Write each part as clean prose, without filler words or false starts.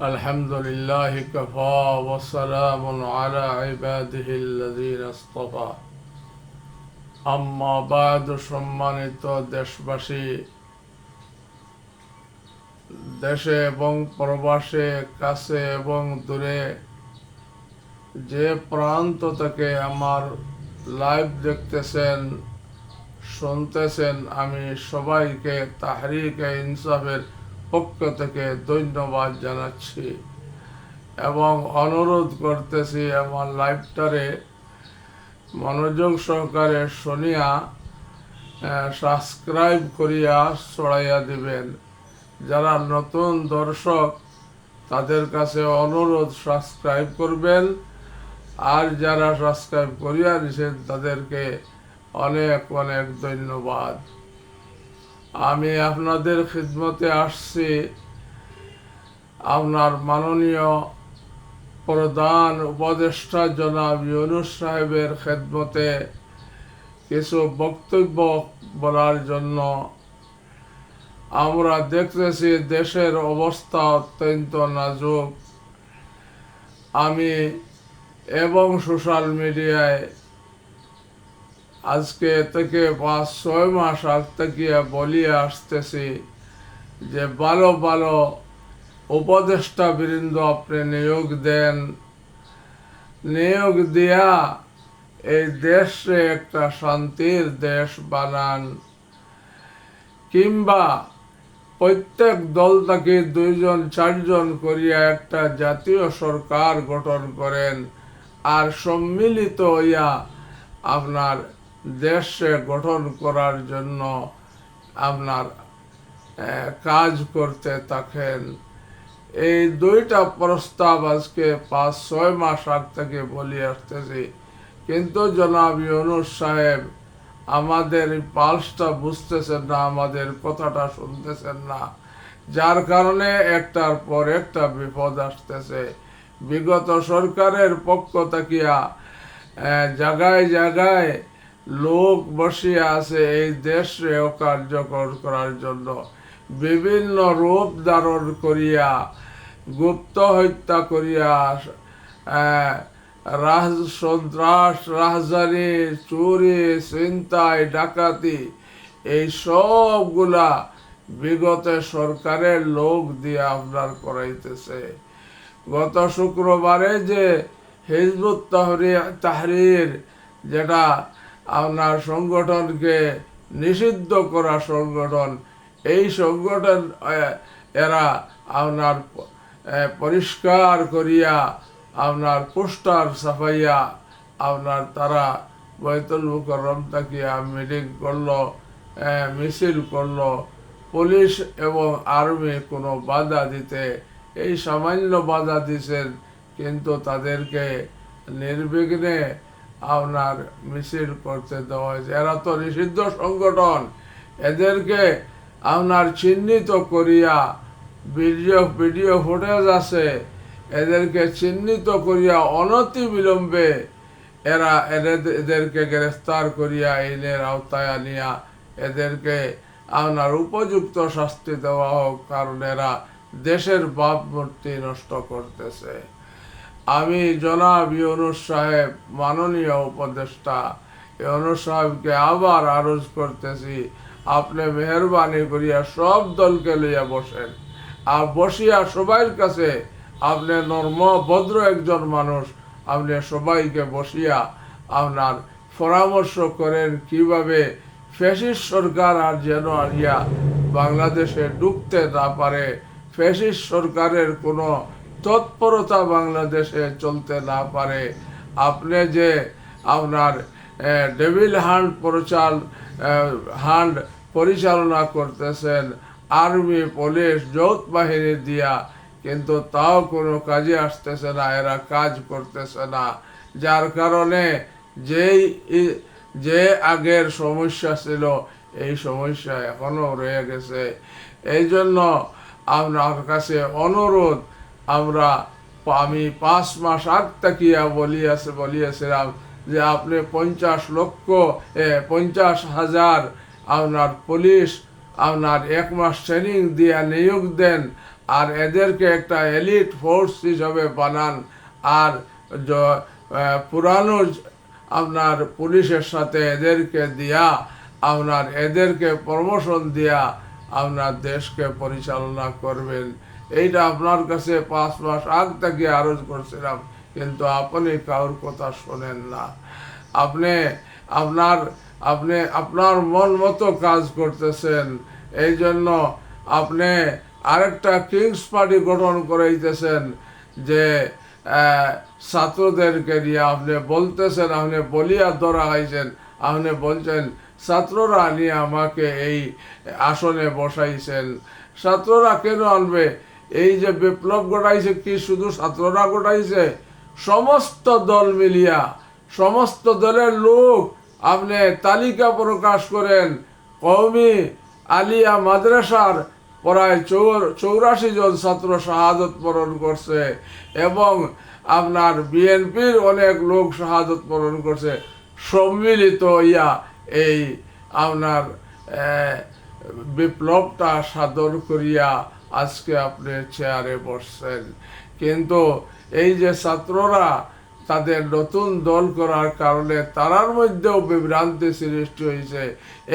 الحمد لله كفى وسلام على عباده الذين اصطفى أما بعد সম্মানিত দেশবাসী, দেশে এবং প্রবাসে, কাছে এবং দূরে যে প্রান্ত থেকে আমার লাইভ দেখতেছেন, শুনতেছেন, আমি সবাইকে তাহরিকে ইনসাফের পক্ষ থেকে ধন্যবাদ জানাচ্ছি এবং অনুরোধ করতেছি আমার লাইভটারে মনোযোগ সহকারে শুনিয়া সাবস্ক্রাইব করিয়া ছড়াইয়া দিবেন। যারা নতুন দর্শক তাদের কাছে অনুরোধ সাবস্ক্রাইব করবেন, আর যারা সাবস্ক্রাইব করিয়া দিয়েছেন তাদেরকে অনেক অনেক ধন্যবাদ। আমি আপনাদের খিদমতে আসছি আপনার মাননীয় প্রধান উপদেষ্টা জনাব ইউনূস সাহেবের খেদমতে কিছু বক্তব্য বলার জন্য। আমরা দেখতেছি দেশের অবস্থা অত্যন্ত নাজুক। আমি এবং সোশ্যাল মিডিয়ায় আজকে থেকে 5-6 মাস আগ থেকে বলিয়ে আসতেছি যে ভালো ভালো উপদেষ্টা বৃন্দ আপনি নিয়োগ দেন, নিয়োগ দিয়া এই দেশে একটা শান্তির দেশ বানান, কিংবা প্রত্যেক দল থেকে 2-4জন করিয়া একটা জাতীয় সরকার গঠন করেন, আর সম্মিলিত হইয়া আপনার দেশে গঠন করার জন্য আপনার কাজ করতে থাকেন। এই দুইটা প্রস্তাব আজকে 5-6 মাস আগ থেকে বলি আসতেছি, কিন্তু জনাব ইউনূস সাহেব আমাদের এই পালসটা বুঝতেছেন না, আমাদের কথাটা শুনতেছেন না, যার কারণে একটার পর একটা বিপদ আসতেছে। বিগত সরকারের পক্ষ থাকিয়া জায়গায় জায়গায় লোক বসিয়া আছে এই দেশে কার্যকর করার জন্য, বিভিন্ন রূপ ধারণ করিয়া, গুপ্ত হত্যা করিয়া, সন্ত্রাস, রাজধানী, চুরি, ছিনতাই, ডাকাতি, এই সবগুলা বিগত সরকারের লোক দিয়ে আপনার করাইতেছে। গত শুক্রবারে যে হিজবুত তাহরীর, যেটা আপনার সংগঠনকে নিষিদ্ধ করা সংগঠন, এই সংগঠন এরা আপনার পরিষ্কার করিয়া আপনার পোস্টার ছাপাইয়া আপনার তারা বাইতুল মুকাররম তাকিয়া মিটিং করলো, মিছিল করলো। পুলিশ এবং আর্মি কোনো বাধা দিতে, এই সামান্য বাধা দিছেন, কিন্তু তাদেরকে নির্বিঘ্নে আপনার মিছিল করতে দেওয়া হয়েছে। এরা তো নিষিদ্ধ সংগঠন, এদেরকে আপনার চিহ্নিত করিয়া ভিডিও ফুটেজ আছে, এদেরকে চিহ্নিত করিয়া অনতি বিলম্বে এদেরকে গ্রেফতার করিয়া আইনের আওতায় আনিয়া এদেরকে আপনার উপযুক্ত শাস্তি দেওয়া হোক, কারণ এরা দেশের ভাবমূর্তি নষ্ট করতেছে। আমি জনাব ইউনূস সাহেব, মাননীয় উপদেষ্টা ইউনূস সাহেবকে আবার আরজ করতেছি, আপনি মেহরবানি করিয়া সব দলকে লইয়া বসেন, আর বসিয়া সবাই কাছে, আপনি নর্ম ভদ্র একজন মানুষ, আপনি সবাইকে বসিয়া আপনার পরামর্শ করেন কিভাবে ফ্যাসিস্ট সরকার আর যেন আরিয়া বাংলাদেশে ঢুকতে না পারে, ফ্যাসিস্ট সরকারের কোনো তৎপরতা বাংলাদেশে চলতে না পারে। আপনি যে আপনার ডেভিল হান্ট পরিচালনা করতেছেন আর্মি, পুলিশ, যৌথ বাহিনী দিয়া, কিন্তু তাও কোনো কাজে আসতেছে না, এরা কাজ করতেছে না, যার কারণে যে আগের সমস্যা ছিল এই সমস্যা এখনো রয়ে গেছে। এই জন্য আপনার কাছে অনুরোধ, আমি 5 মাস আগ তাকিয়া বলিয়াছিলাম যে আপনি 50,000 আপনার পুলিশ আপনার 1 মাস ট্রেনিং দিয়া নিয়োগ দেন, আর এদেরকে একটা এলিট ফোর্স হিসাবে বানান। আর পুরানো আপনার পুলিশের সাথে এদেরকে দিয়া আপনার এদেরকে প্রমোশন দিয়া আপনার দেশকে পরিচালনা করবেন। এইটা আপনার কাছে 5 মাস আগ থেকে আরজ করছিলাম, কিন্তু আপনি কারোর কথা শোনেন না। আপনি আপনার আপনি আপনার মন মতো কাজ করতেছেন। এই জন্য আপনি আরেকটা কিংস পার্টি গঠন করাইতেছেন, যে ছাত্রদেরকে নিয়ে আপনি বলতেছেন, আপনি বলিয়া ধরা হয়েছেন, আপনি বলছেন ছাত্ররা নিয়ে আমাকে এই আসনে বসাইছেন। ছাত্ররা কেন আনবে? এই যে বিপ্লব ঘটাইছে কি শুধু ছাত্ররা ঘটাইছে? সমস্ত দল মিলিয়া, সমস্ত দলের লোক। আপনি তালিকা প্রকাশ করেন, কওমি আলিয়া মাদ্রাসার প্রায় 84 জন ছাত্র শাহাদত বরণ করছে, এবং আপনার বিএনপির অনেক লোক শাহাদত বরণ করছে। সম্মিলিত হইয়া এই আপনার বিপ্লবটা সাধন করিয়া আজকে আপনি চেয়ারে বসছেন। কিন্তু এই যে ছাত্ররা তাদের নতুন দল করার কারণে তারার মধ্যেও বিভ্রান্তি সৃষ্টি হয়েছে।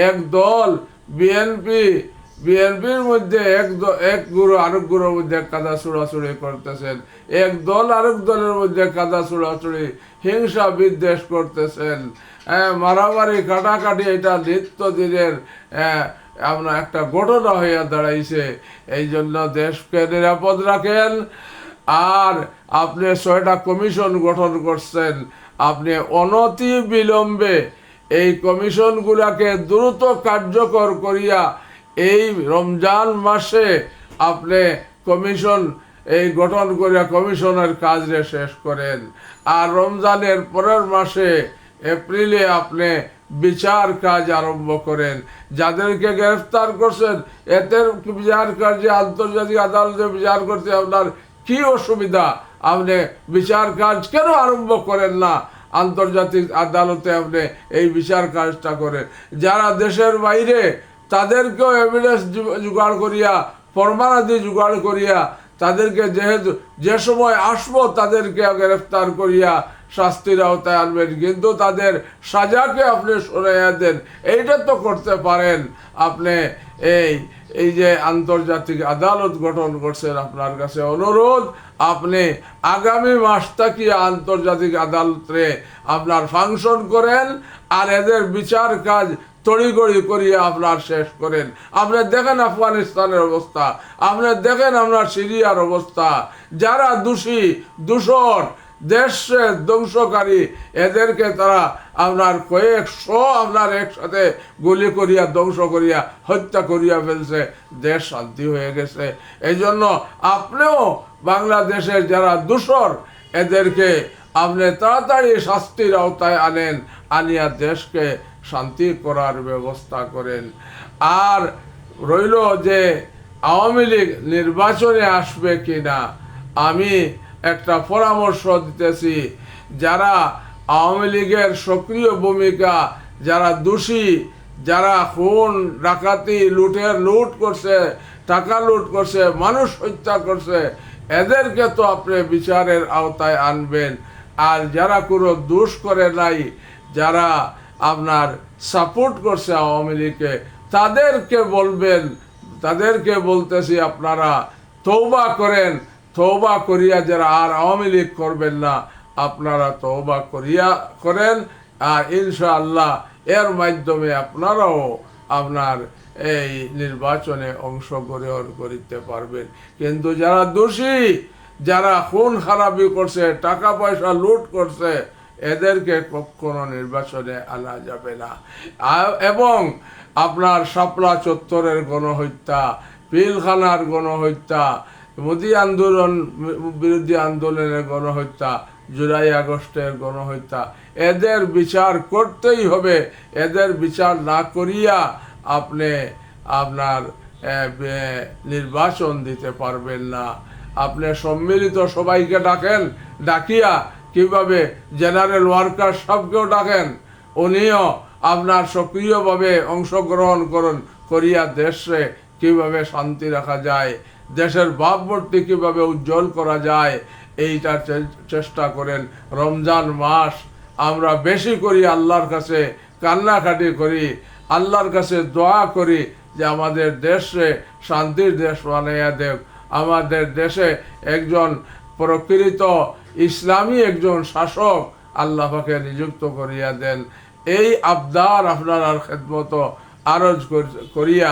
এক দল বিএনপির মধ্যে এক গুরু আরেক গুরুর মধ্যে কাদা ছুড়াছুড়ি করতেছেন, এক দল আরেক দলের মধ্যে কাদা ছুড়াছুড়ি, হিংসা বিদ্বেষ করতেছেন, মারামারি কাটাকাটি। এটা নিত্যদিনের আপনার একটা ঘটনা হইয়া দাঁড়াইছে। এই জন্য দেশকে নিরাপদ রাখেন। আর আপনি 6টা কমিশন গঠন করছেন, আপনি অনতি বিলম্বে এই কমিশনগুলাকে দ্রুত কার্যকর করিয়া এই রমজান মাসে আপনি কমিশন গঠন করিয়া কমিশনের কাজ শেষ করেন। আর রমজানের পরের মাসে এপ্রিলে আপনি বিচার কাজ আরম্ভ করেন। যাদেরকে গ্রেফতার করছেন এদের বিচার কার্যে আন্তর্জাতিক আদালতে বিচার করতে আপনার কি অসুবিধা? আপনি বিচার কাজ কেন আরম্ভ করেন না? আন্তর্জাতিক আদালতে আপনি এই বিচার কাজটা করেন। যারা দেশের বাইরে তাদেরকেও এভিডেন্স জোগাড় করিয়া, প্রমাণাদি জোগাড় করিয়া, তাদেরকে যেহেতু যে সময় আসবো তাদেরকে গ্রেফতার করিয়া শাস্তির আওতায় আনবেন, কিন্তু তাদের সাজাকে আপনি সরাইয়া দেন। এইটা তো করতে পারেন। আপনি এই যে আন্তর্জাতিক আদালত গঠন করছেন, আপনার কাছে অনুরোধ, আপনি আগামী মাস থেকে আন্তর্জাতিক আদালতে আপনার ফাংশন করেন, আর এদের বিচার কাজ তড়িগড়ি করিয়া আপনার শেষ করেন। আপনি দেখেন আফগানিস্তানের অবস্থা, আপনি দেখেন আপনার সিরিয়ার অবস্থা। যারা দূষণ দেশে ধ্বংসকারী, এদেরকে তারা আপনার কয়েকশো আপনার একসাথে গুলি করিয়া ধ্বংস করিয়া হত্যা করিয়া ফেলছে। দেশ শান্তি হয়ে গেছে। এই জন্য আপনিও বাংলাদেশের যারা দূষর, এদেরকে আপনি তাড়াতাড়ি শাস্তির আওতায় আনেন, আনিয়া দেশকে শান্তি করার ব্যবস্থা করেন। আর রইল যে আওয়ামী লীগ নির্বাচনে আসবে কিনা, আমি একটা পরামর্শ দিতেছি। যারা আওয়ামী লীগের সক্রিয় ভূমিকা, যারা দোষী, যারা খুন ডাকাতি লুট করছে, টাকা লুট করছে, মানুষ হত্যা করছে, এদেরকে তো আপনি বিচারের আওতায় আনবেন। আর যারা কোনো দোষ করে নাই, যারা আপনার সাপোর্ট করছে আওয়ামী লীগকে, তাদেরকে বলবেন, তাদেরকে বলতেছি আপনারা তওবা করেন। তওবা করিয়া যারা আর আওয়ামী লীগ করবেন না, আপনারা তওবা করেন। আর ইনশাআল্লাহ এর মাধ্যমে আপনারাও আপনার এই নির্বাচনে অংশগ্রহণ করিতে পারবেন। কিন্তু যারা দোষী, যারা খুন খারাপি করছে, টাকা পয়সা লুট করছে, এদেরকে কখনো নির্বাচনে আনা যাবে না। এবং আপনার শাপলা চত্বরের গণহত্যা, পিলখানার গণহত্যা, মোদী আন্দোলন বিরোধী আন্দোলনের গণহত্যা, জুলাই আগস্টের গণহত্যা, এদের বিচার করতেই হবে। এদের বিচার না করিয়া আপনি আপনার নির্বাচন দিতে পারবেন না। আপনি সম্মিলিত সবাইকে ডাকিয়া কিভাবে জেনারেল ওয়ার্কার সবকেও ডাকেন, উনিও আপনার সক্রিয়ভাবে অংশগ্রহণ করিয়া দেশে কিভাবে শান্তি রাখা যায়, দেশের ভাবমূর্তি কীভাবে উজ্জ্বল করা যায় এইটার চেষ্টা করেন। রমজান মাস আমরা বেশি করি আল্লাহর কাছে কান্নাকাটি করি, আল্লাহর কাছে দোয়া করি যে আমাদের দেশে শান্তির দেশ বানাইয়া দেব, আমাদের দেশে একজন প্রকৃত ইসলামী একজন শাসক আল্লাহ পাকে নিযুক্ত করিয়া দেন। এই আবদার আপনার খেদমত আরজ করিয়া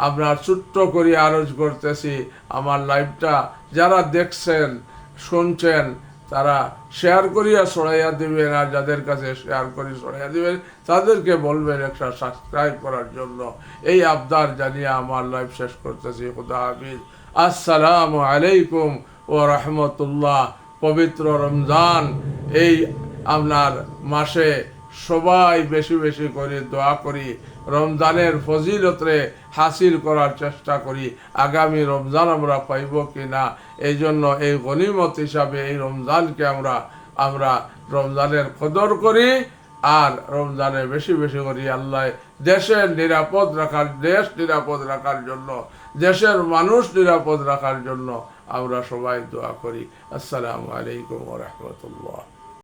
আপনার ছোট্ট করিয়া আরজ করতেছি। আমার লাইভটা যারা দেখছেন শুনছেন তারা শেয়ার করিয়া ছড়াইয়া দিবেন, আর যাদের কাছে শেয়ার করি ছড়াইয়া দিবেন তাদেরকে বলবেন একটা সাবস্ক্রাইব করার জন্য। এই আবদার জানিয়ে আমার লাইভ শেষ করতেছি। খুদা হাফিজ। আসসালামু আলাইকুম ও রহমতুল্লাহ। পবিত্র রমজান এই আপনার মাসে সবাই বেশি বেশি করে দোয়া করি, রমজানের ফজিলতে হাসিল করার চেষ্টা করি। আগামী রমজান আমরা পাইব কি না, এই জন্য এই গনিমত হিসাবে এই রমজানকে আমরা রমজানের কদর করি, আর রমজানে বেশি বেশি করি আল্লাহ দেশের নিরাপদ রাখার, দেশ নিরাপদ রাখার জন্য, দেশের মানুষ নিরাপদ রাখার জন্য আমরা সবাই দোয়া করি। আসসালামু আলাইকুম ওয়া রাহমাতুল্লাহ।